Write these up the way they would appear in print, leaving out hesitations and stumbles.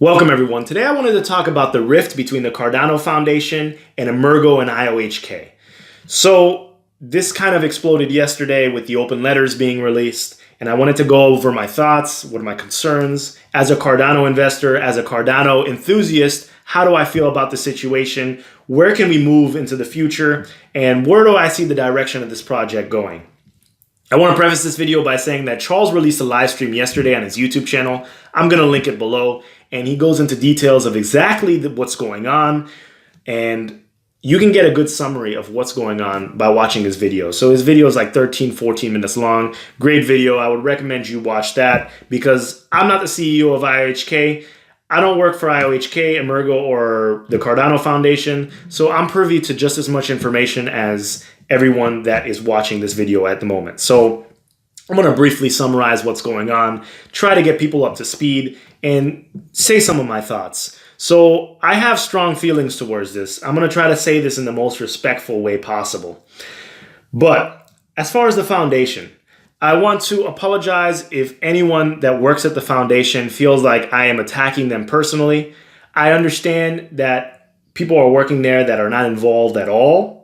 Welcome everyone. Today I wanted to talk about the rift between the Cardano Foundation and Emergo and IOHK. So this kind of exploded yesterday with the open letters being released, and I wanted to go over my thoughts, what are my concerns as a Cardano investor, as a Cardano enthusiast. How do I feel about the situation? Where can we move into the future? And where do I see the direction of this project going? I want to preface this video by saying that Charles released a live stream yesterday on his YouTube channel. I'm going to link it below, and he goes into details of exactly what's going on, and you can get a good summary of what's going on by watching his video. So his video is like 13-14 minutes long. Great video. I would recommend you watch that because I'm not the CEO of IOHK. I don't work for IOHK, Emergo, or the Cardano Foundation, so I'm privy to just as much information as everyone that is watching this video at the moment. So I'm going to briefly summarize what's going on, try to get people up to speed, and say some of my thoughts. So I have strong feelings towards this. I'm going to try to say this in the most respectful way possible. But as far as the foundation, I want to apologize if anyone that works at the foundation feels like I am attacking them personally. I understand that people are working there that are not involved at all,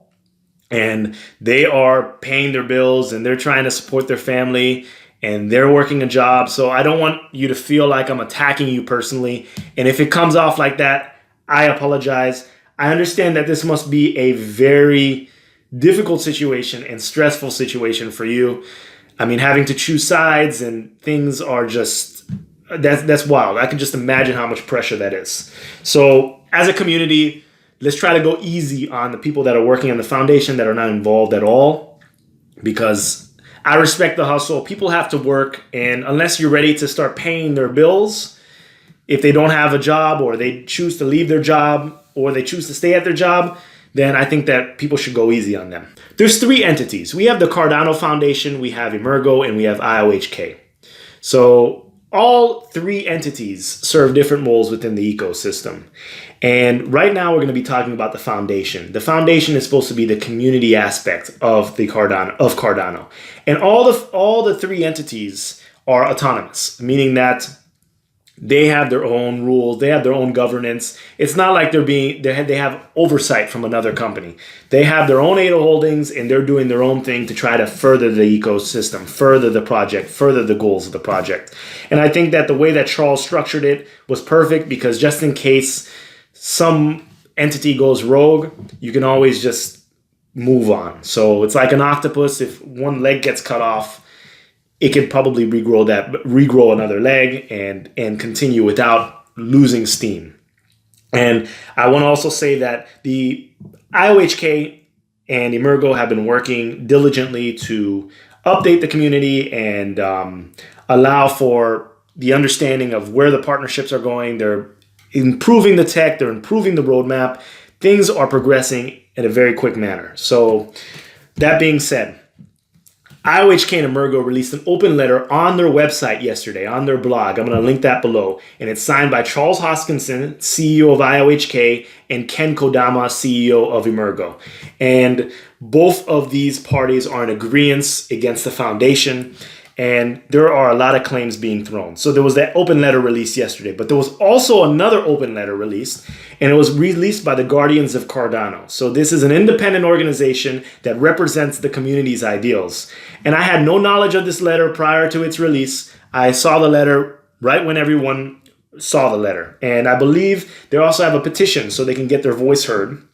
and they are paying their bills and they're trying to support their family and they're working a job. So I don't want you to feel like I'm attacking you personally. And if it comes off like that, I apologize. I understand that this must be a very difficult situation and stressful situation for you. I mean, having to choose sides and things are just, that's wild. I can just imagine how much pressure that is. So as a community, let's try to go easy on the people that are working on the foundation that are not involved at all, because I respect the hustle. People have to work, and unless you're ready to start paying their bills, if they don't have a job or they choose to leave their job or they choose to stay at their job, then I think that people should go easy on them. There's three entities. We have the Cardano Foundation, we have Emergo, and we have IOHK. So all three entities serve different roles within the ecosystem. And right now we're going to be talking about the foundation. The foundation is supposed to be the community aspect of the Cardano. And all the three entities are autonomous, meaning that they have their own rules, they have their own governance. It's not like they have oversight from another company. They have their own ADA holdings and they're doing their own thing to try to further the ecosystem, further the project, further the goals of the project. And I think that the way that Charles structured it was perfect, because just in case some entity goes rogue, you can always just move on. So it's like an octopus. If one leg gets cut off, it could probably regrow another leg and continue without losing steam. And I want to also say that the IOHK and Emergo have been working diligently to update the community and allow for the understanding of where the partnerships are going. They're improving the tech, they're improving the roadmap. Things are progressing in a very quick manner. So that being said, IOHK and Emergo released an open letter on their website yesterday, on their blog. I'm going to link that below. And it's signed by Charles Hoskinson, CEO of IOHK, and Ken Kodama, CEO of Emergo. And both of these parties are in agreement against the foundation. And there are a lot of claims being thrown. So there was that open letter released yesterday, but there was also another open letter released, and it was released by the Guardians of Cardano. So this is an independent organization that represents the community's ideals. And I had no knowledge of this letter prior to its release. I saw the letter right when everyone saw the letter. And I believe they also have a petition so they can get their voice heard.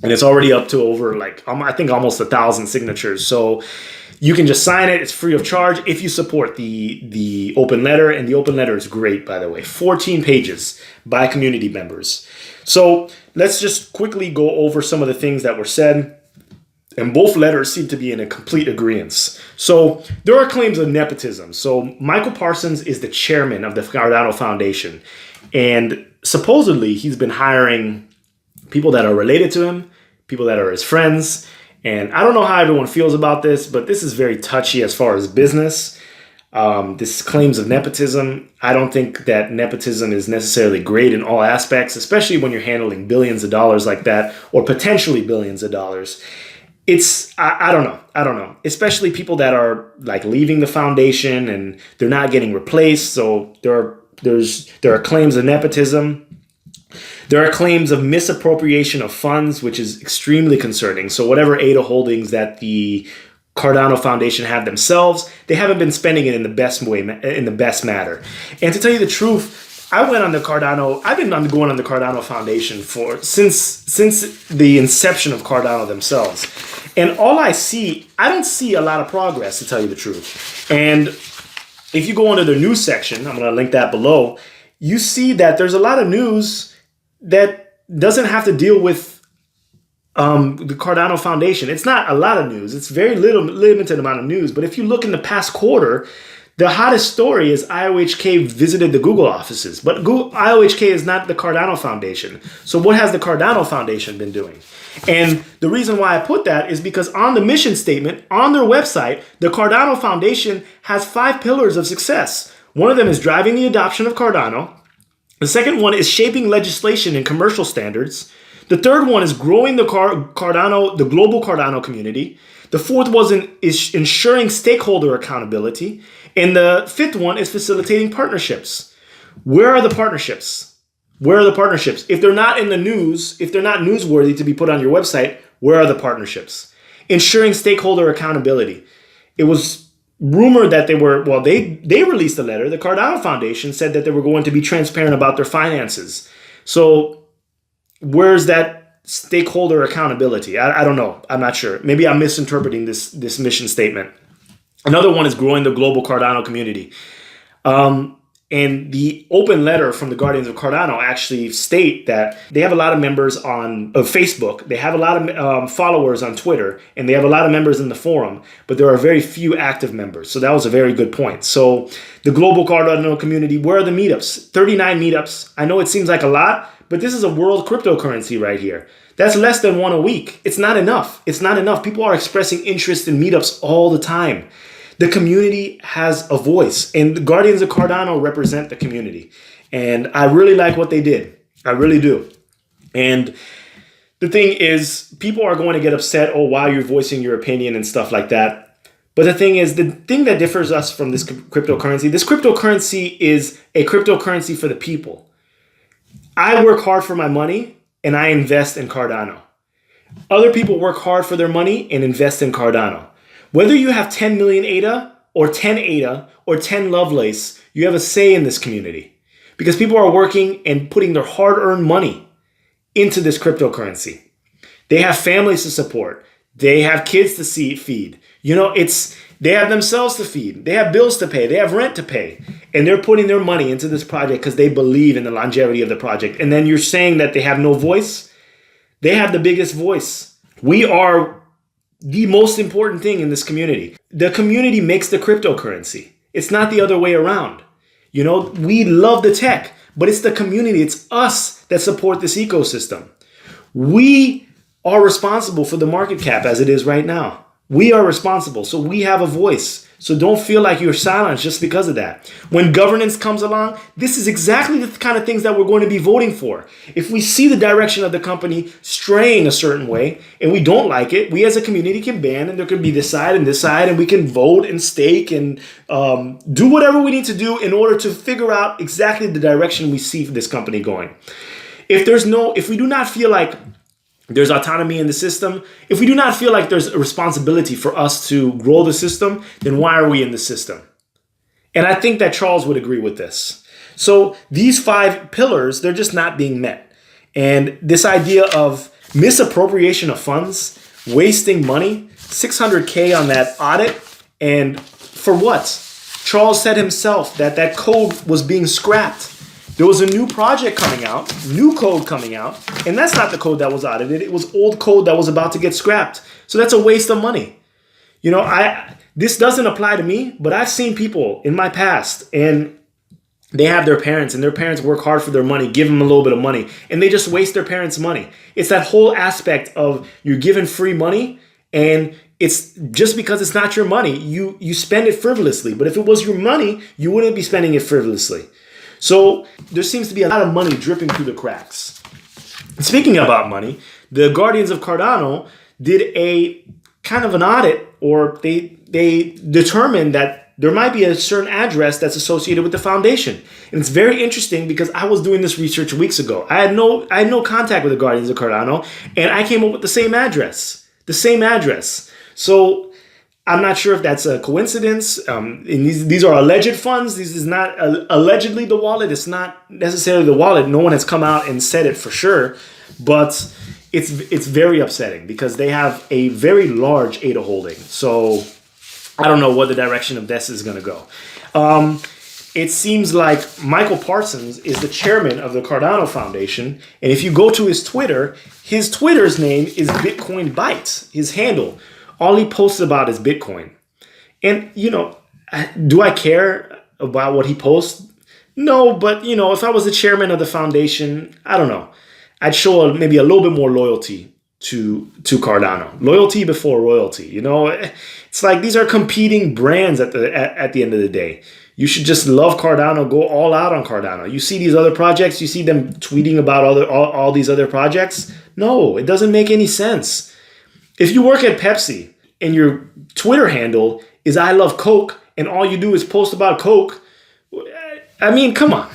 And it's already up to over I think almost 1,000 signatures. So you can just sign it. It's free of charge if you support the open letter. And the open letter is great, by the way. 14 pages by community members. So let's just quickly go over some of the things that were said. And both letters seem to be in a complete agreement. So there are claims of nepotism. So Michael Parsons is the chairman of the Cardano Foundation. And supposedly he's been hiring people that are related to him, people that are his friends. And I don't know how everyone feels about this, but this is very touchy as far as business. This claims of nepotism. I don't think that nepotism is necessarily great in all aspects, especially when you're handling billions of dollars like that, or potentially billions of dollars. I don't know. Especially people that are like leaving the foundation and they're not getting replaced. So there are There are claims of nepotism. There are claims of misappropriation of funds, which is extremely concerning. So whatever ADA holdings that the Cardano Foundation have themselves, they haven't been spending it in the best way, in the best manner. And to tell you the truth, I've been going on the Cardano Foundation since the inception of Cardano themselves. And I don't see a lot of progress, to tell you the truth. And if you go under the news section, I'm going to link that below, you see that there's a lot of news that doesn't have to deal with the Cardano Foundation. It's not a lot of news. It's very limited amount of news. But if you look in the past quarter, the hottest story is IOHK visited the Google offices. But IOHK is not the Cardano Foundation. So what has the Cardano Foundation been doing? And the reason why I put that is because on the mission statement, on their website, the Cardano Foundation has 5 pillars of success. One of them is driving the adoption of Cardano. The second one is shaping legislation and commercial standards. The third one is growing the global Cardano community. The fourth is ensuring stakeholder accountability. And the fifth one is facilitating partnerships. Where are the partnerships? Where are the partnerships? If they're not in the news, if they're not newsworthy to be put on your website, where are the partnerships? Ensuring stakeholder accountability. It was rumored that they released a letter. The Cardano Foundation said that they were going to be transparent about their finances. So where's that stakeholder accountability? I don't know. I'm not sure. Maybe I'm misinterpreting this mission statement. Another one is growing the global Cardano community. And the open letter from the Guardians of Cardano actually state that they have a lot of members on Facebook. They have a lot of followers on Twitter, and they have a lot of members in the forum, but there are very few active members. So that was a very good point. So the global Cardano community, where are the meetups? 39 meetups. I know it seems like a lot, but this is a world cryptocurrency right here. That's less than one a week. It's not enough. It's not enough. People are expressing interest in meetups all the time. The community has a voice, and the Guardians of Cardano represent the community. And I really like what they did. I really do. And the thing is, people are going to get upset, why you're voicing your opinion and stuff like that. But the thing is, the thing that differs us from this cryptocurrency is a cryptocurrency for the people. I work hard for my money, and I invest in Cardano. Other people work hard for their money and invest in Cardano. Whether you have 10 million ADA or 10 ADA or 10 Lovelace, you have a say in this community because people are working and putting their hard-earned money into this cryptocurrency. They have families to support. They have kids to feed. They have themselves to feed. They have bills to pay. They have rent to pay. And they're putting their money into this project because they believe in the longevity of the project. And then you're saying that they have no voice? They have the biggest voice. We are the most important thing in this community. The community makes the cryptocurrency. It's not the other way around. We love the tech, but it's the community. It's us that support this ecosystem. We are responsible for the market cap as it is right now. We are responsible, so we have a voice. So don't feel like you're silenced just because of that. When governance comes along, this is exactly the kind of things that we're going to be voting for. If we see the direction of the company straying a certain way and we don't like it, we as a community can ban, and there could be this side, and we can vote and stake and do whatever we need to do in order to figure out exactly the direction we see for this company going. If we do not feel like there's autonomy in the system, if we do not feel like there's a responsibility for us to grow the system, then why are we in the system? And I think that Charles would agree with this. So these 5 pillars, they're just not being met. And this idea of misappropriation of funds, wasting money, $600K on that audit, and for what? Charles said himself that code was being scrapped. There was a new project coming out, new code coming out, and that's not the code that was audited. It was old code that was about to get scrapped. So that's a waste of money. This doesn't apply to me, but I've seen people in my past, and they have their parents, and their parents work hard for their money, give them a little bit of money, and they just waste their parents' money. It's that whole aspect of you're given free money, and it's just because it's not your money, you spend it frivolously. But if it was your money, you wouldn't be spending it frivolously. So there seems to be a lot of money dripping through the cracks. Speaking about money, the Guardians of Cardano did a kind of an audit, or they determined that there might be a certain address that's associated with the foundation. And it's very interesting because I was doing this research weeks ago. I had no contact with the Guardians of Cardano, and I came up with the same address. The same address. So I'm not sure if that's a coincidence. And these are alleged funds. This is not allegedly the wallet. It's not necessarily the wallet. No one has come out and said it for sure. But it's very upsetting because they have a very large ADA holding. So I don't know what the direction of this is going to go. It seems like Michael Parsons is the chairman of the Cardano Foundation. And if you go to his Twitter's name is Bitcoin Bytes, his handle. All he posts about is Bitcoin. And, do I care about what he posts? No, but, if I was the chairman of the foundation, I don't know. I'd show maybe a little bit more loyalty to Cardano. Loyalty before royalty. It's like these are competing brands at the end of the day. You should just love Cardano, go all out on Cardano. You see these other projects, you see them tweeting about all these other projects. No, it doesn't make any sense. If you work at Pepsi and your Twitter handle is I love Coke and all you do is post about Coke, I mean, come on.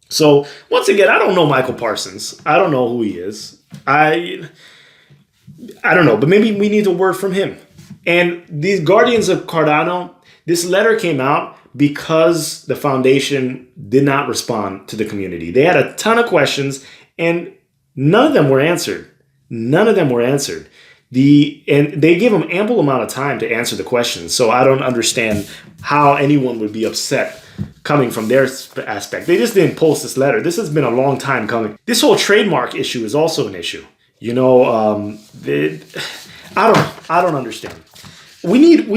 So once again, I don't know Michael Parsons. I don't know who he is. I don't know, but maybe we need a word from him. And these Guardians of Cardano, this letter came out because the foundation did not respond to the community. They had a ton of questions and none of them were answered. And they gave them ample amount of time to answer the questions. So I don't understand how anyone would be upset coming from their aspect. They just didn't post this letter. This has been a long time coming. This whole trademark issue is also an issue. I don't understand. We need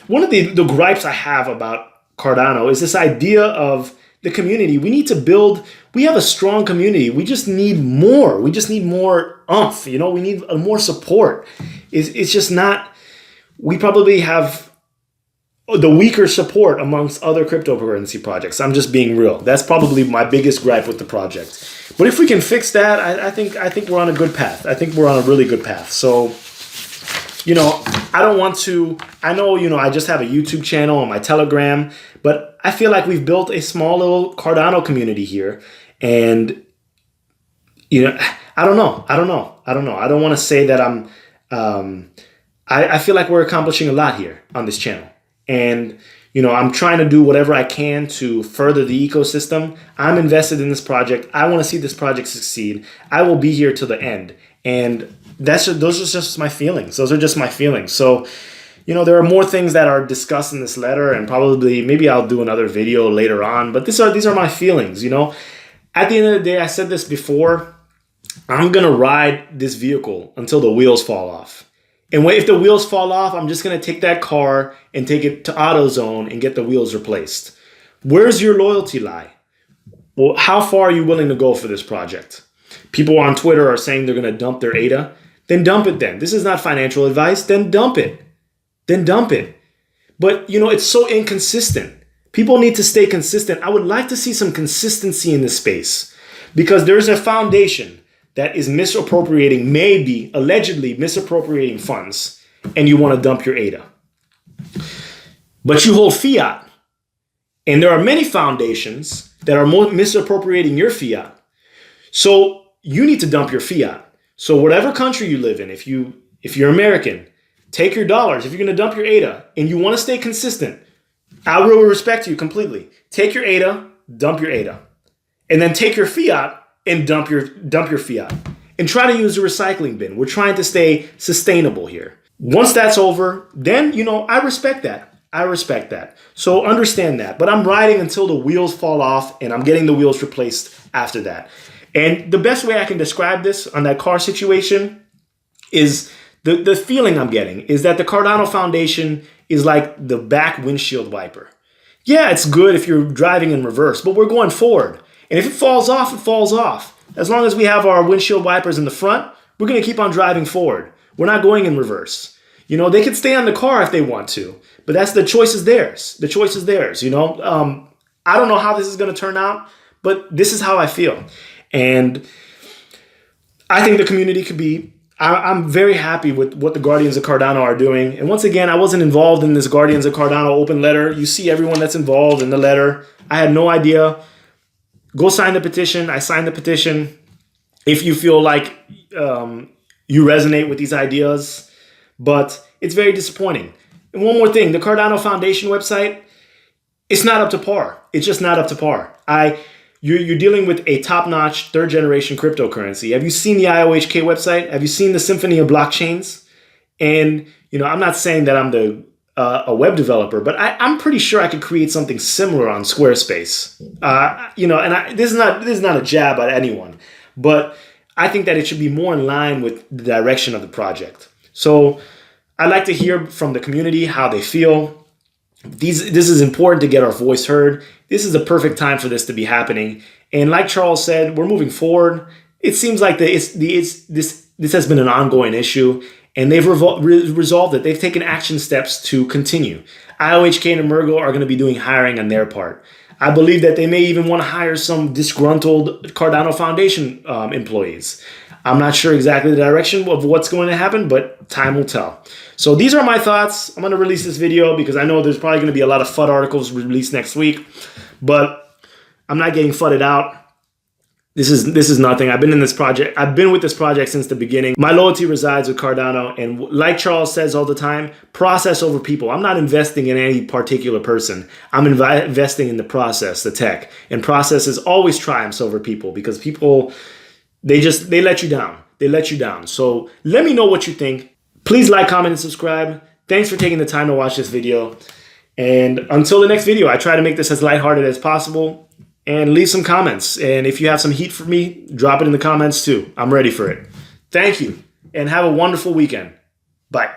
one of the gripes I have about Cardano is this idea of the community. We have a strong community. We just need more. We just need more oomph. We need more support. It's just not, we probably have the weaker support amongst other cryptocurrency projects. I'm just being real. That's probably my biggest gripe with the project. But if we can fix that, I think we're on a good path. I think we're on a really good path. So, I don't want to, I know, I just have a YouTube channel on my Telegram, but I feel like we've built a small little Cardano community here. And, I don't know. I don't want to say that I feel like we're accomplishing a lot here on this channel. And, I'm trying to do whatever I can to further the ecosystem. I'm invested in this project. I want to see this project succeed. I will be here to the end. And those are just my feelings. So, there are more things that are discussed in this letter, and maybe I'll do another video later on. But these are my feelings. At the end of the day, I said this before. I'm gonna ride this vehicle until the wheels fall off. And if the wheels fall off, I'm just gonna take that car and take it to AutoZone and get the wheels replaced. Where's your loyalty lie? Well, how far are you willing to go for this project? People on Twitter are saying they're gonna dump their ADA. Then dump it then. This is not financial advice. Then dump it. But, it's so inconsistent. People need to stay consistent. I would like to see some consistency in this space because there's a foundation that is allegedly misappropriating funds, and you want to dump your ADA. But you hold fiat. And there are many foundations that are misappropriating your fiat. So you need to dump your fiat. So whatever country you live in, if you're American, take your dollars. If you're going to dump your ADA and you want to stay consistent, I will respect you completely. Take your ADA, dump your ADA. And then take your fiat and dump your fiat. And try to use a recycling bin. We're trying to stay sustainable here. Once that's over, then, I respect that. So understand that. But I'm riding until the wheels fall off, and I'm getting the wheels replaced after that. And the best way I can describe this on that car situation is the feeling I'm getting is that the Cardano Foundation is like the back windshield wiper. Yeah, it's good if you're driving in reverse, but we're going forward. And if it falls off, it falls off. As long as we have our windshield wipers in the front, we're going to keep on driving forward. We're not going in reverse. They could stay on the car if they want to, but the choice is theirs. The choice is theirs, I don't know how this is going to turn out, but this is how I feel. And I think the community could be I'm very happy with what the Guardians of Cardano are doing. And once again, I wasn't involved in this Guardians of Cardano open letter. You see everyone that's involved in the letter. I had no idea. Go sign the petition. I signed the petition. If you feel like you resonate with these ideas, but it's very disappointing. And one more thing, the Cardano Foundation website, it's not up to par. It's just not up to par. You're dealing with a top-notch third-generation cryptocurrency. Have you seen the IOHK website? Have you seen the Symphony of Blockchains? And I'm not saying that I'm a web developer, but I'm pretty sure I could create something similar on Squarespace. This is not a jab at anyone, but I think that it should be more in line with the direction of the project. So I'd like to hear from the community how they feel. This is important to get our voice heard. This is the perfect time for this to be happening. And like Charles said, we're moving forward. It seems like this has been an ongoing issue, and they've resolved it. They've taken action steps to continue. IOHK and Emergo are going to be doing hiring on their part. I believe that they may even want to hire some disgruntled Cardano Foundation employees. I'm not sure exactly the direction of what's going to happen, but time will tell. So these are my thoughts. I'm going to release this video because I know there's probably going to be a lot of FUD articles released next week, but I'm not getting FUDded out. This is nothing. I've been with this project since the beginning. My loyalty resides with Cardano, and like Charles says all the time, process over people. I'm not investing in any particular person. I'm investing in the process, the tech, and processes always triumphs over people because people, they let you down. They let you down. So let me know what you think. Please like, comment, and subscribe. Thanks for taking the time to watch this video. And until the next video, I try to make this as lighthearted as possible. And leave some comments. And if you have some heat for me, drop it in the comments too. I'm ready for it. Thank you. And have a wonderful weekend. Bye.